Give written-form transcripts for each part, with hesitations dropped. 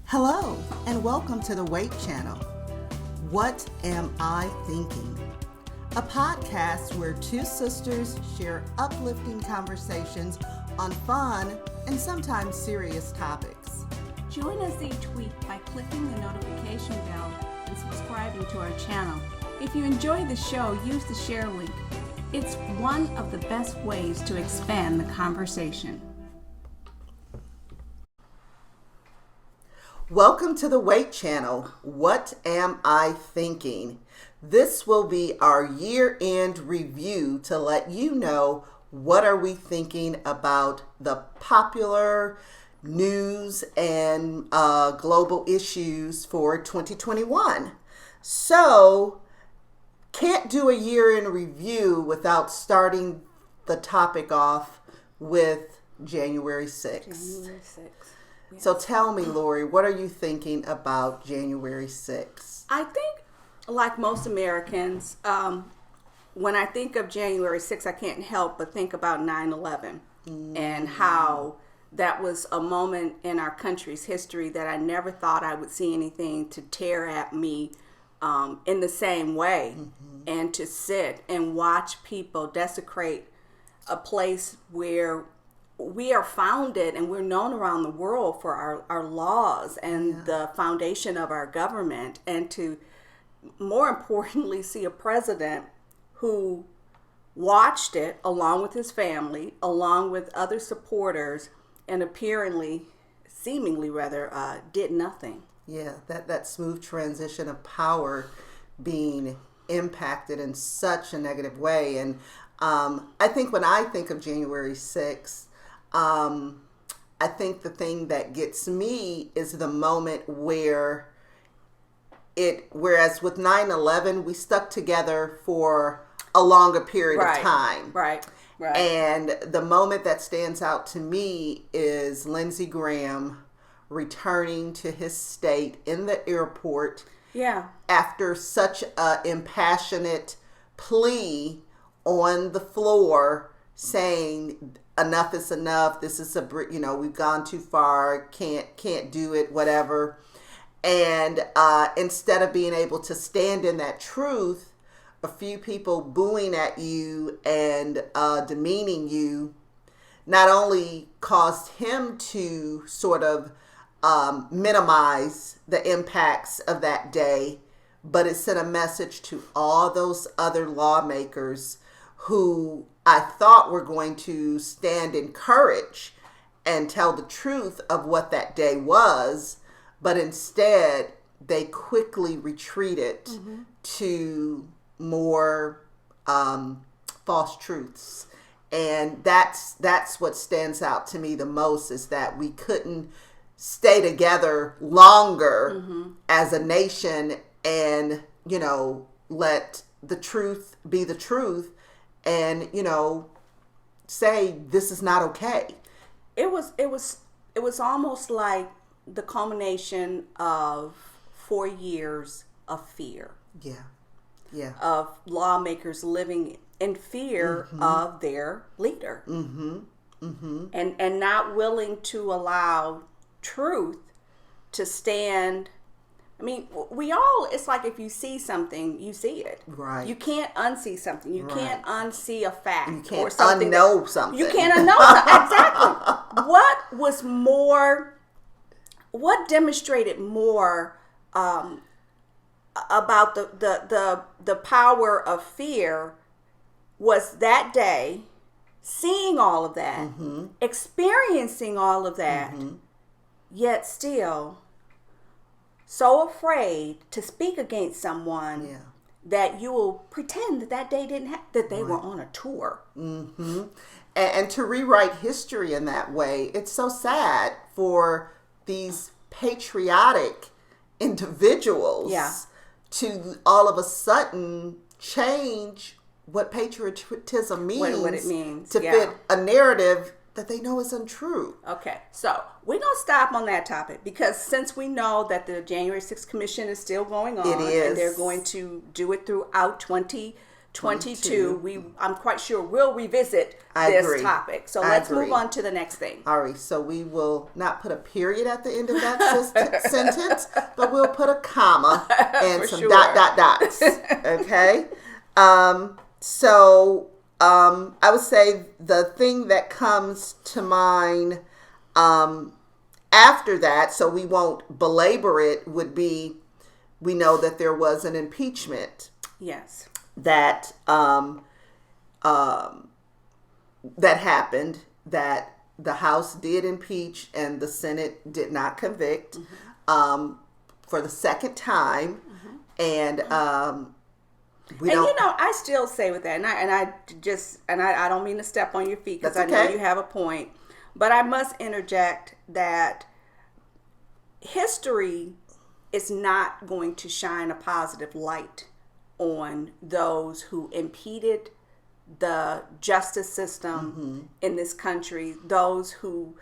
Hello, and welcome to the W.A.I.T channel. What Am I Thinking? A podcast where two sisters share uplifting conversations on fun and sometimes serious topics. Join us each week by clicking the notification bell and subscribing to our channel. If you enjoy the show, use the share link. It's one of the best ways to expand the conversation. Welcome to the W.A.I.T channel. What am I thinking? This will be our year-end review to let you know what are we thinking about the popular news and global issues for 2021. So, can't do a year-end review without starting the topic off with January 6th. January 6th. Yes. So tell me, Lori, what are you thinking about January 6th? I think, like most Americans, when I think of January 6th, I can't help but think about 9/11 and how that was a moment in our country's history that I never thought I would see anything to tear at me in the same way, and to sit and watch people desecrate a place where we are founded and we're known around the world for our laws and the foundation of our government, and to more importantly see a president who watched it along with his family, along with other supporters, and seemingly did nothing. Yeah, that smooth transition of power being impacted in such a negative way. And I think when I think of January 6th, I think the thing that gets me is the moment whereas with 9/11, we stuck together for a longer period of time. Right. And the moment that stands out to me is Lindsey Graham returning to his state in the airport. Yeah. After such a impassionate plea on the floor saying enough is enough. This is we've gone too far. Can't do it. Whatever. And instead of being able to stand in that truth, a few people booing at you and demeaning you not only caused him to sort of minimize the impacts of that day, but it sent a message to all those other lawmakers who I thought were going to stand in courage and tell the truth of what that day was, but instead they quickly retreated to more false truths. And that's what stands out to me the most, is that we couldn't stay together longer as a nation and, let the truth be the truth and, say this is not okay. It was almost like the culmination of 4 years of fear. Yeah. Of lawmakers living in fear of their leader. And not willing to allow truth to stand. I mean, it's like if you see something, you see it. Right. You can't unsee something. You can't unsee a fact. You can't or something unknow something. You can't unknow something. Exactly. What demonstrated more about the power of fear was that day, seeing all of that, experiencing all of that, yet still so afraid to speak against someone that you will pretend that day didn't happen, that they were on a tour. And to rewrite history in that way, it's so sad for these patriotic individuals to all of a sudden change what patriotism means, what it means to fit a narrative that they know is untrue. Okay, so we're going to stop on that topic, because since we know that the January 6th Commission is still going on, it is, and they're going to do it throughout 22. I'm quite sure we'll revisit I this agree. topic. So I let's agree. move on to the next thing. All right, so we will not put a period at the end of that sentence, but we'll put a comma and For some sure. dots. Okay? I would say the thing that comes to mind after that, so we won't belabor it, would be we know that there was an impeachment. Yes. That that happened, that the House did impeach and the Senate did not convict for the second time. And I still say with that, and I don't mean to step on your feet because I know you have a point, but I must interject that history is not going to shine a positive light on those who impeded the justice system in this country, those who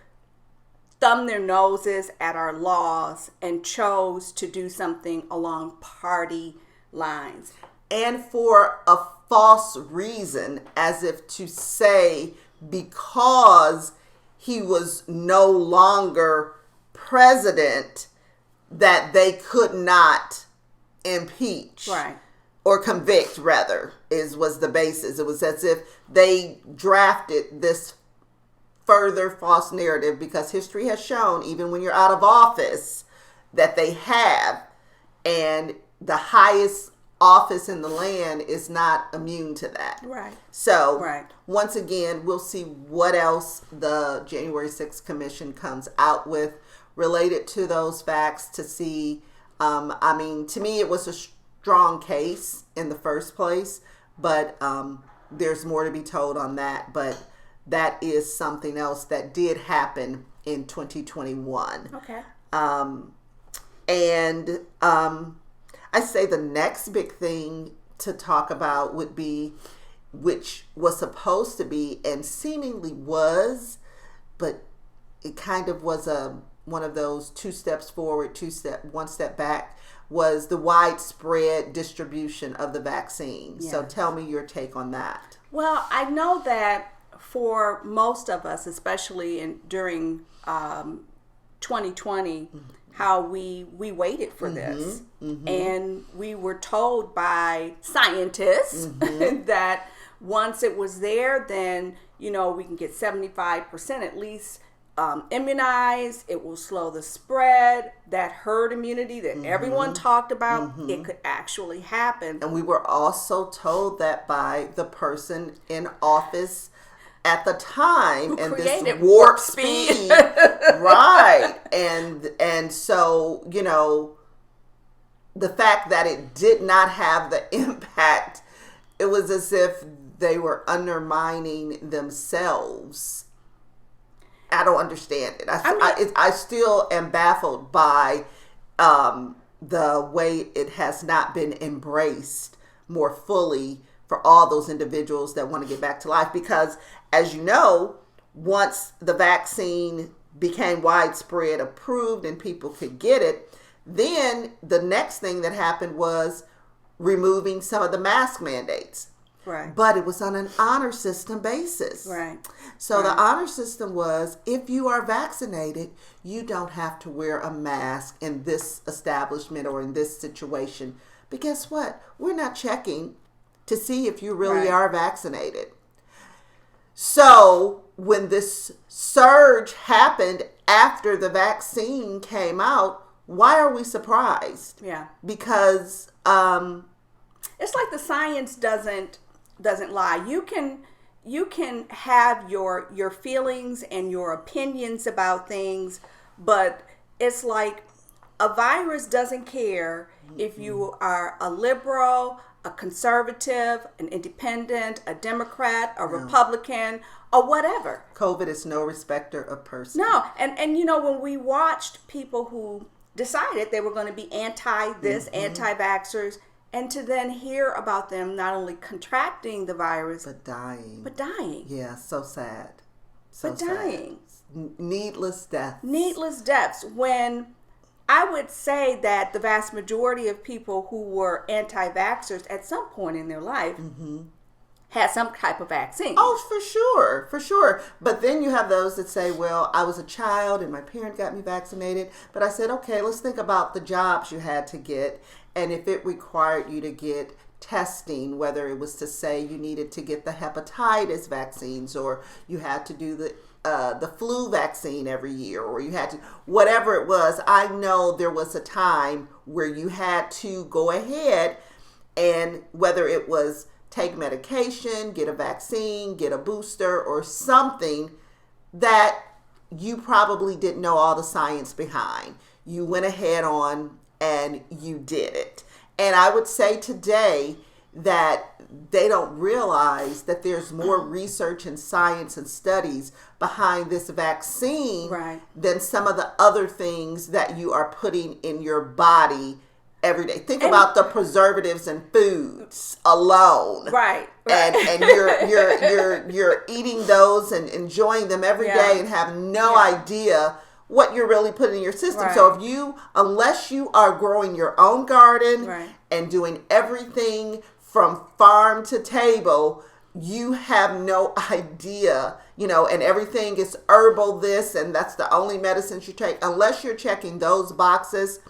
thumbed their noses at our laws and chose to do something along party lines. And for a false reason, as if to say because he was no longer president that they could not impeach. Right. Or convict, rather, was the basis. It was as if they drafted this further false narrative, because history has shown, even when you're out of office, that they have. And the highest office in the land is not immune to that. Right. So, once again, we'll see what else the January 6th Commission comes out with related to those facts to see. To me, it was a strong case in the first place, but there's more to be told on that. But that is something else that did happen in 2021. Okay. I say the next big thing to talk about would be, which was supposed to be and seemingly was, but it kind of was one of those 2 steps forward, 1 step back, was the widespread distribution of the vaccine. Yes. So tell me your take on that. Well, I know that for most of us, especially during 2020, how we waited for this. And we were told by scientists that once it was there, then, we can get 75% at least immunized. It will slow the spread. That herd immunity that everyone talked about, it could actually happen. And we were also told that by the person in office at the time, and this warp speed. Right. And so, the fact that it did not have the impact, it was as if they were undermining themselves. I don't understand it. I still am baffled by the way it has not been embraced more fully for all those individuals that want to get back to life. Because, as you know, once the vaccine became widespread approved and people could get it, then the next thing that happened was removing some of the mask mandates. Right. But it was on an honor system basis. Right. So the honor system was, if you are vaccinated, you don't have to wear a mask in this establishment or in this situation. But guess what? We're not checking to see if you really are vaccinated. So when this surge happened after the vaccine came out, why are we surprised? Yeah. Because it's like the science doesn't lie. You can have your feelings and your opinions about things, but it's like a virus doesn't care if you are a liberal, a conservative, an independent, a Democrat, a Republican, or whatever. COVID is no respecter of persons. No, and when we watched people who decided they were going to be anti-this, anti-vaxxers, and to then hear about them not only contracting the virus, but dying. Yeah, so sad. Dying. Needless deaths. Needless deaths. When I would say that the vast majority of people who were anti-vaxxers at some point in their life had some type of vaccine. Oh, for sure, for sure. But then you have those that say, well, I was a child and my parent got me vaccinated. But I said, okay, let's think about the jobs you had to get. And if it required you to get testing, whether it was to say you needed to get the hepatitis vaccines, or you had to do the flu vaccine every year, or you had to, whatever it was. I know there was a time where you had to go ahead, and whether it was take medication, get a vaccine, get a booster, or something that you probably didn't know all the science behind. You went ahead on and you did it. And I would say today that they don't realize that there's more research and science and studies behind this vaccine than some of the other things that you are putting in your body every day. Think about the preservatives in foods alone. Right. And you're eating those and enjoying them every day and have no idea what you're really putting in your system. Right. So unless you are growing your own garden and doing everything from farm to table, you have no idea, and everything is herbal this, and that's the only medicines you take. Unless you're checking those boxes,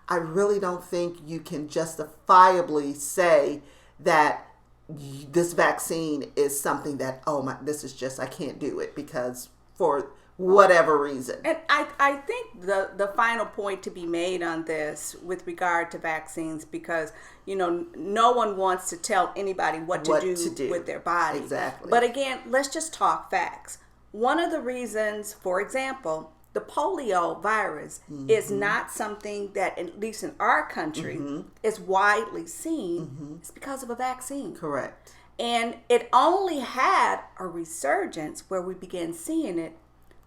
I really don't think you can justifiably say that this vaccine is something that, this is just, I can't do it because for whatever reason. And I think the final point to be made on this with regard to vaccines, because, no one wants to tell anybody what to do with their body. Exactly. But again, let's just talk facts. One of the reasons, for example, the polio virus is not something that, at least in our country, is widely seen. It's because of a vaccine. Correct. And it only had a resurgence where we began seeing it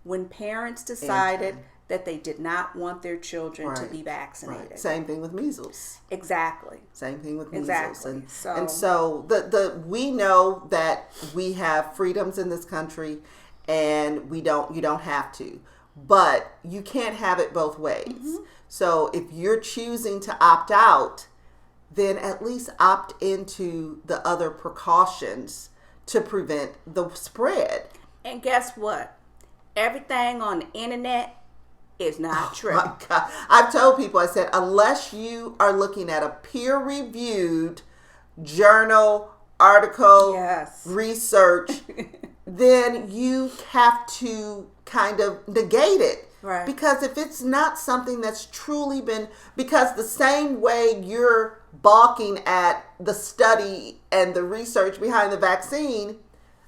when parents decided that they did not want their children to be vaccinated. Right. Same thing with measles. Exactly. Same thing with measles. Exactly. And so we know that we have freedoms in this country, and you don't have to. But you can't have it both ways. So if you're choosing to opt out, then at least opt into the other precautions to prevent the spread. And guess what? Everything on the internet is not true. My God. I've told people, I said, unless you are looking at a peer-reviewed journal, article, research, then you have to kind of negate it. Right. Because if it's not something that's truly been, because the same way you're balking at the study and the research behind the vaccine,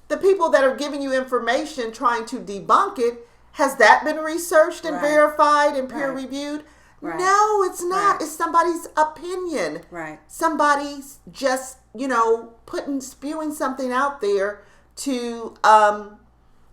the people that are giving you information trying to debunk it, has that been researched and verified and peer reviewed? Right. No, it's not. Right. It's somebody's opinion. Right. Somebody's just, spewing something out there to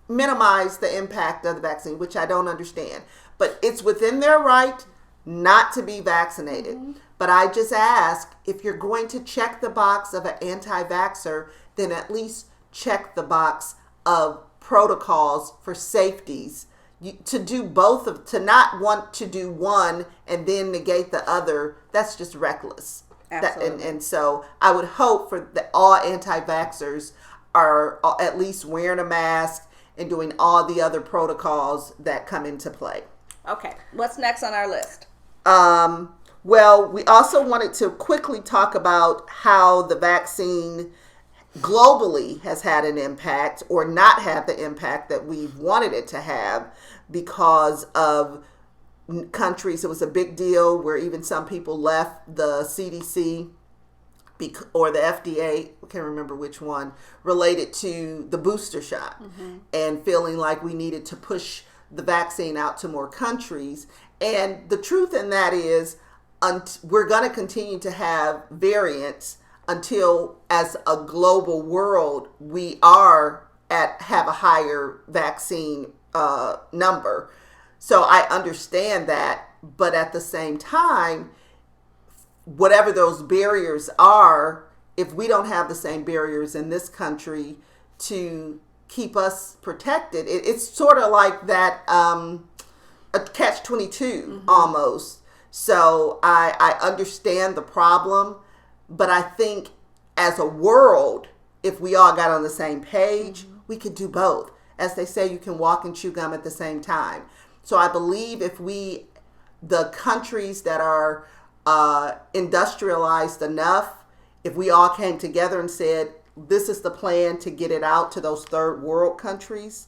minimize the impact of the vaccine, which I don't understand. But it's within their right not to be vaccinated. But I just ask, if you're going to check the box of an anti-vaxxer, then at least check the box of protocols for safeties. To do both to not want to do one and then negate the other, that's just reckless. Absolutely. And so I would hope for all anti-vaxxers are at least wearing a mask and doing all the other protocols that come into play. Okay, what's next on our list? Well, we also wanted to quickly talk about how the vaccine globally has had an impact, or not had the impact that we wanted it to have, because of countries. It was a big deal where even some people left the CDC or the FDA, I can't remember which one, related to the booster shot, and feeling like we needed to push the vaccine out to more countries. And the truth in that is, we're going to continue to have variants until, as a global world, we have a higher vaccine number. So I understand that, but at the same time, whatever those barriers are, if we don't have the same barriers in this country to keep us protected, it's sort of like that a catch-22 almost. So I understand the problem, but I think as a world, if we all got on the same page, we could do both. As they say, you can walk and chew gum at the same time. So I believe if the countries that are industrialized enough, if we all came together and said, this is the plan to get it out to those third world countries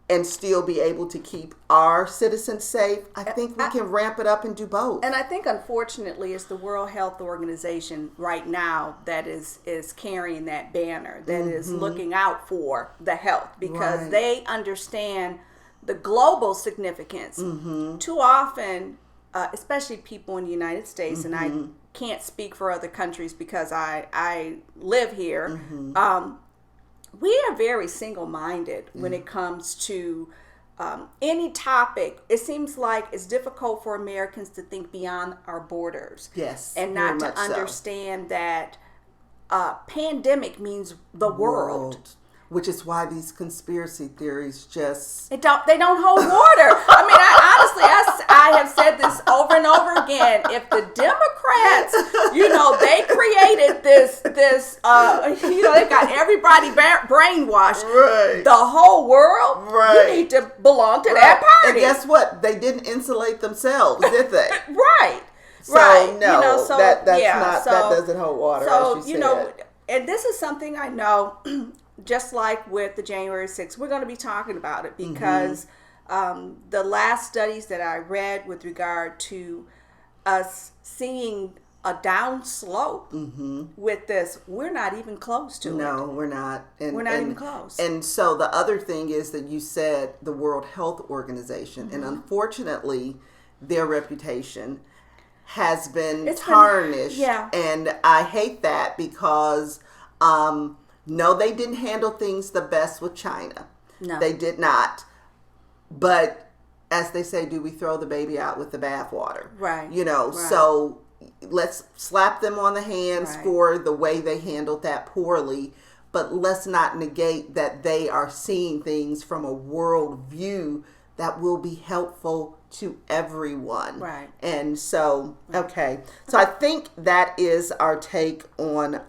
and still be able to keep our citizens safe, I think we can ramp it up and do both. And I think, unfortunately, it's the World Health Organization right now that is carrying that banner, that is looking out for the health, because they understand the global significance. Too often, especially people in the United States, and I can't speak for other countries because I live here, we are very single-minded when it comes to any topic. It seems like it's difficult for Americans to think beyond our borders. Yes, and not to understand that pandemic means the world. Which is why these conspiracy theories just... They don't hold water. I mean, I have said this over and over again. If the Democrats, they created this, they've got everybody brainwashed. Right. The whole world, you need to belong to that party. And guess what? They didn't insulate themselves, did they? Right. So, right. no, that doesn't hold water, so, as you said. And this is something I know... Just like with the January 6th, we're going to be talking about it because the last studies that I read with regard to us seeing a down slope with this, we're not even close to it. No, we're not. We're not even close. And so the other thing is that you said the World Health Organization, and unfortunately, their reputation has been tarnished. And I hate that because... no, they didn't handle things the best with China. No. They did not. But as they say, do we throw the baby out with the bathwater? Right. So let's slap them on the hands for the way they handled that poorly. But let's not negate that they are seeing things from a world view that will be helpful to everyone. Right. And so, okay. So I think that is our take on...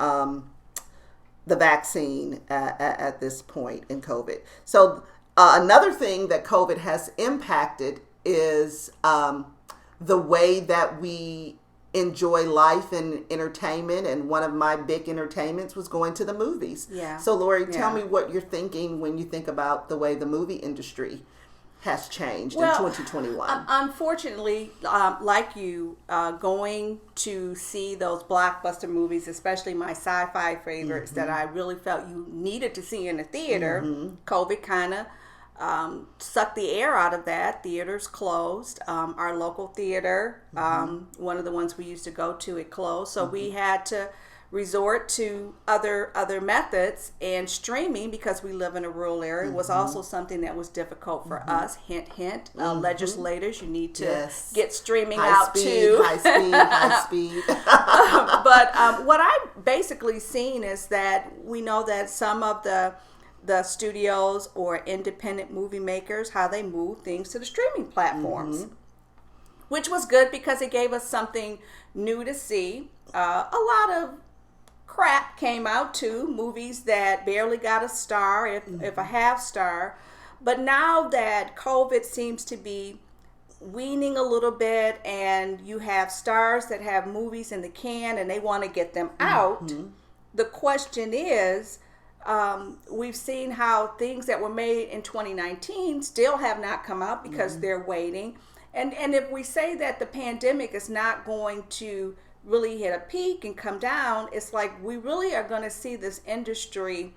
the vaccine at this point in COVID. So another thing that COVID has impacted is the way that we enjoy life and entertainment. And one of my big entertainments was going to the movies. Yeah. So Lori, tell me what you're thinking when you think about the way the movie industry has changed in 2021. Unfortunately, like you, going to see those blockbuster movies, especially my sci-fi favorites that I really felt you needed to see in the theater, COVID kind of sucked the air out of that. Theaters closed. Our local theater, one of the ones we used to go to, it closed. So we had to resort to other methods, and streaming, because we live in a rural area, was also something that was difficult for us. Hint, hint. Legislators, you need to get streaming out too. High speed. But what I've basically seen is that we know that some of the studios or independent movie makers, how they move things to the streaming platforms, which was good because it gave us something new to see. A lot of crap came out too, movies that barely got a star, if a half star. But now that COVID seems to be weaning a little bit, and you have stars that have movies in the can and they want to get them out, the question is, we've seen how things that were made in 2019 still have not come out because they're waiting. And if we say that the pandemic is not going to really hit a peak and come down, it's like we really are going to see this industry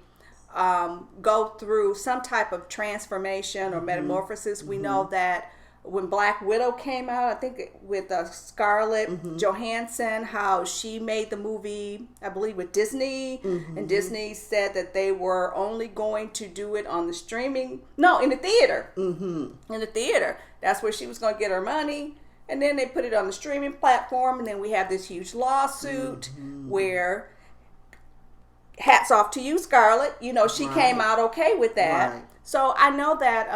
go through some type of transformation or metamorphosis. We know that when Black Widow came out, I think with Scarlett Johansson, how she made the movie, I believe, with Disney, and Disney said that they were only going to do it on the streaming, in the theater. In the theater. That's where she was going to get her money. And then they put it on the streaming platform, and then we have this huge lawsuit where, hats off to you, Scarlett, she came out okay with that. So I know that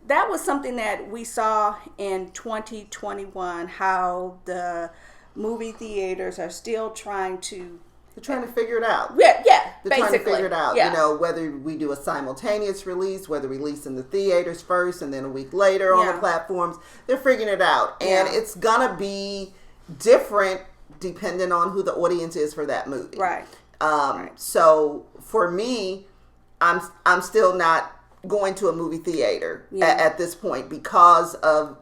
that was something that we saw in 2021, how the movie theaters are still trying to... They're trying to figure it out. Yeah, They're basically. trying to figure it out. Yeah. You know, whether we do a simultaneous release, whether we release in the theaters first and then a week later on the platforms, they're figuring it out. And it's going to be different depending on who the audience is for that movie. Right. So for me, I'm still not going to a movie theater at this point because of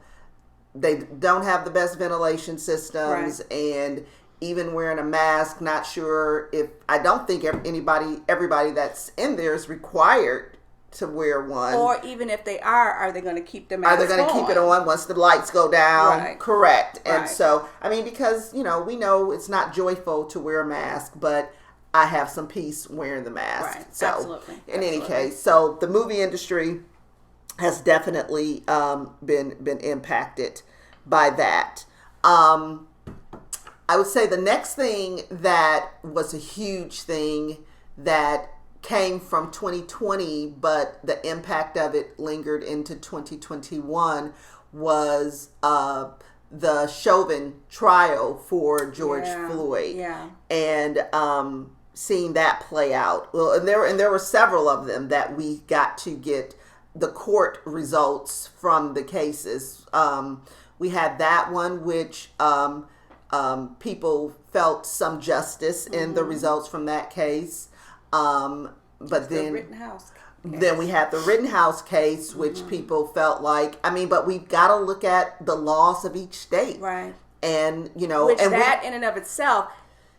they don't have the best ventilation systems and even wearing a mask, not sure if, I don't think everybody that's in there is required to wear one. Or even if they are they going to keep the mask on? Are they going to keep it on once the lights go down? Right. Correct. And so, I mean, because, we know it's not joyful to wear a mask, but I have some peace wearing the mask. Right. So, Absolutely. Any case, so the movie industry has definitely been impacted by that. I would say the next thing that was a huge thing that came from 2020, but the impact of it lingered into 2021 was the Chauvin trial for George Floyd. Yeah. And seeing that play out. Well, and there were several of them that we got to get the court results from the cases. We had that one, which people felt some justice in the results from that case. But then Rittenhouse case. Then we had the Rittenhouse case, which people felt like, but we've got to look at the laws of each state. Right. And, which in and of itself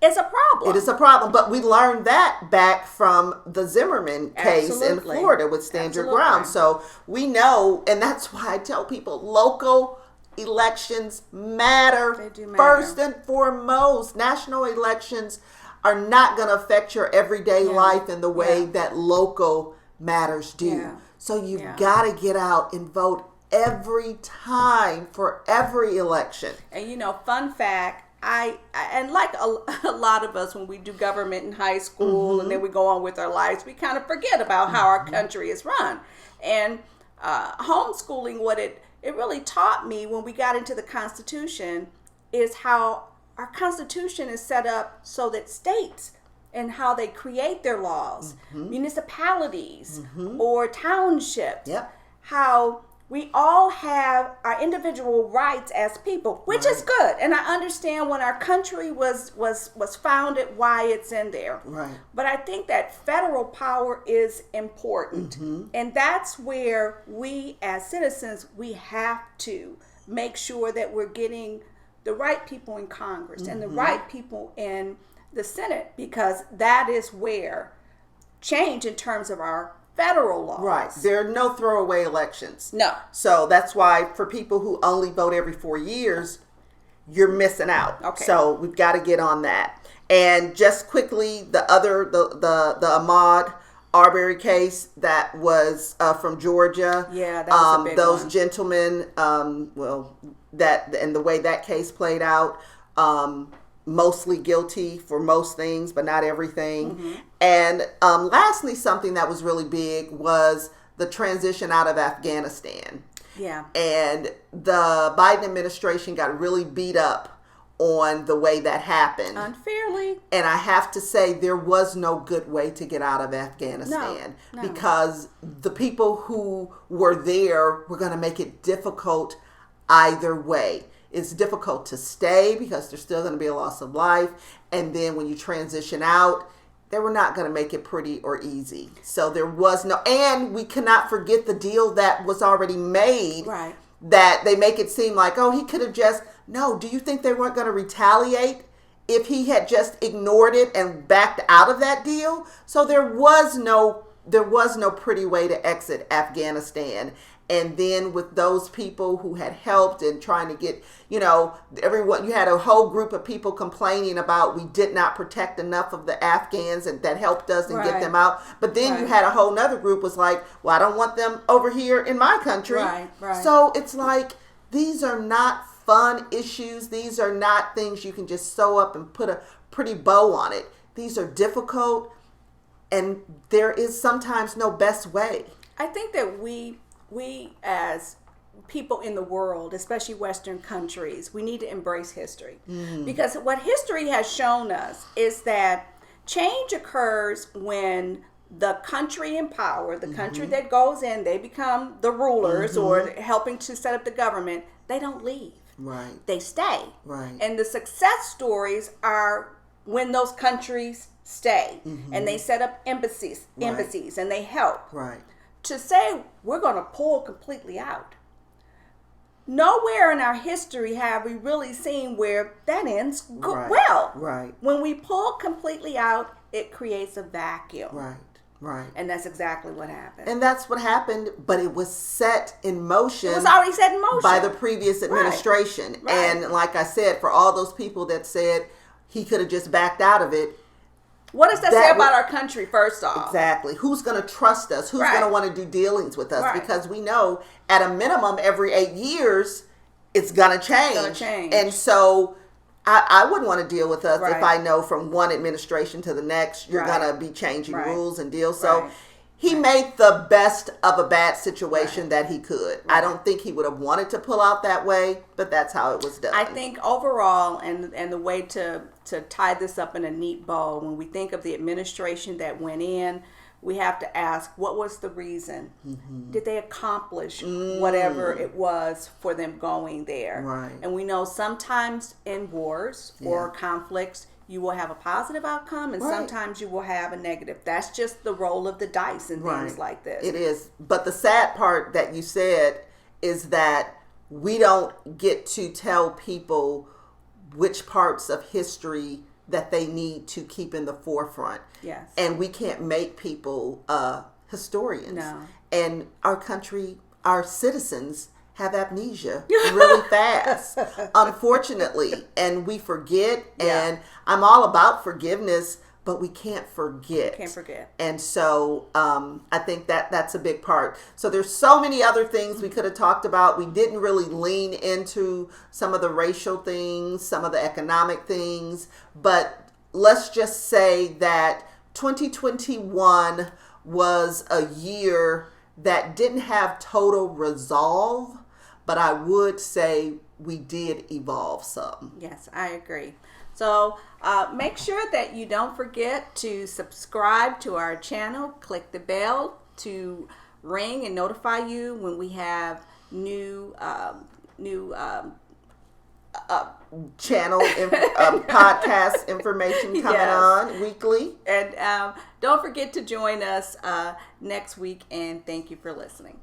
is a problem. It is a problem. But we learned that back from the Zimmerman case in Florida with Stand Your Ground. So we know, and that's why I tell people, local elections matter. They do matter. First and foremost. National elections are not going to affect your everyday life in the way that local matters do. Yeah. So you've got to get out and vote every time for every election. And fun fact, and like a lot of us when we do government in high school and then we go on with our lives, we kind of forget about how our country is run. And homeschooling, what it really taught me when we got into the Constitution is how our Constitution is set up so that states and how they create their laws, municipalities or townships, how we all have our individual rights as people, which is good. And I understand when our country was founded, why it's in there. Right. But I think that federal power is important. And that's where we as citizens, we have to make sure that we're getting the right people in Congress and the right people in the Senate, because that is where change in terms of our federal laws. Right. There are no throwaway elections. No. So that's why for people who only vote every 4 years, you're missing out. Okay. So we've got to get on that. And just quickly, the Ahmaud Arbery case that was from Georgia. Yeah, that was a big those one. gentlemen, that and the way that case played out, mostly guilty for most things, but not everything. And lastly, something that was really big was the transition out of Afghanistan. Yeah. And the Biden administration got really beat up on the way that happened. Unfairly. And I have to say, there was no good way to get out of Afghanistan No. because the people who were there were going to make it difficult either way. It's difficult to stay because there's still going to be a loss of life. And then when you transition out, they were not going to make it pretty or easy. So there was no, and we cannot forget the deal that was already made. Right. That they make it seem like, oh, he could have just, no, do you think they weren't going to retaliate if he had just ignored it and backed out of that deal? So there was no pretty way to exit Afghanistan. And then with those people who had helped and trying to get, everyone, you had a whole group of people complaining about we did not protect enough of the Afghans and that helped us and get them out. But then you had a whole nother group was like, well, I don't want them over here in my country. Right. So it's like, these are not fun issues. These are not things you can just sew up and put a pretty bow on it. These are difficult, and there is sometimes no best way. I think that we we as people in the world, especially Western countries, we need to embrace history. Because what history has shown us is that change occurs when the country in power, the country that goes in, they become the rulers or helping to set up the government, they don't leave. Right. They stay. Right. And the success stories are when those countries stay and they set up embassies and they help. Right. To say we're going to pull completely out. Nowhere in our history have we really seen where that ends well. Right. When we pull completely out, it creates a vacuum. Right. Right. And that's exactly what happened. And that's what happened, but it was set in motion. It was already set in motion. By the previous administration. Right. And like I said, for all those people that said he could have just backed out of it. What does that say about our country, first off? Exactly. Who's going to trust us? Who's going to want to do dealings with us? Right. Because we know at a minimum every 8 years, it's going to change. It's going to change. And so I wouldn't want to deal with us if I know from one administration to the next, you're going to be changing rules and deals. So he made the best of a bad situation that he could. I don't think he would have wanted to pull out that way, but that's how it was done. I think overall, and the way to tie this up in a neat bow, when we think of the administration that went in, we have to ask, what was the reason? Did they accomplish whatever it was for them going there? Right. And we know sometimes in wars or conflicts, you will have a positive outcome and sometimes you will have a negative. That's just the roll of the dice and things like this. It is. But the sad part that you said is that we don't get to tell people which parts of history that they need to keep in the forefront. Yes. And we can't make people historians. No. And our country, our citizens have amnesia really fast, unfortunately. And we forget, and I'm all about forgiveness, but we can't forget. Can't forget. And so I think that's a big part. So there's so many other things we could have talked about. We didn't really lean into some of the racial things, some of the economic things, but let's just say that 2021 was a year that didn't have total resolve, but I would say we did evolve some. Yes, I agree. So make sure that you don't forget to subscribe to our channel. Click the bell to ring and notify you when we have new channel podcast information coming on weekly. And don't forget to join us next week, and thank you for listening.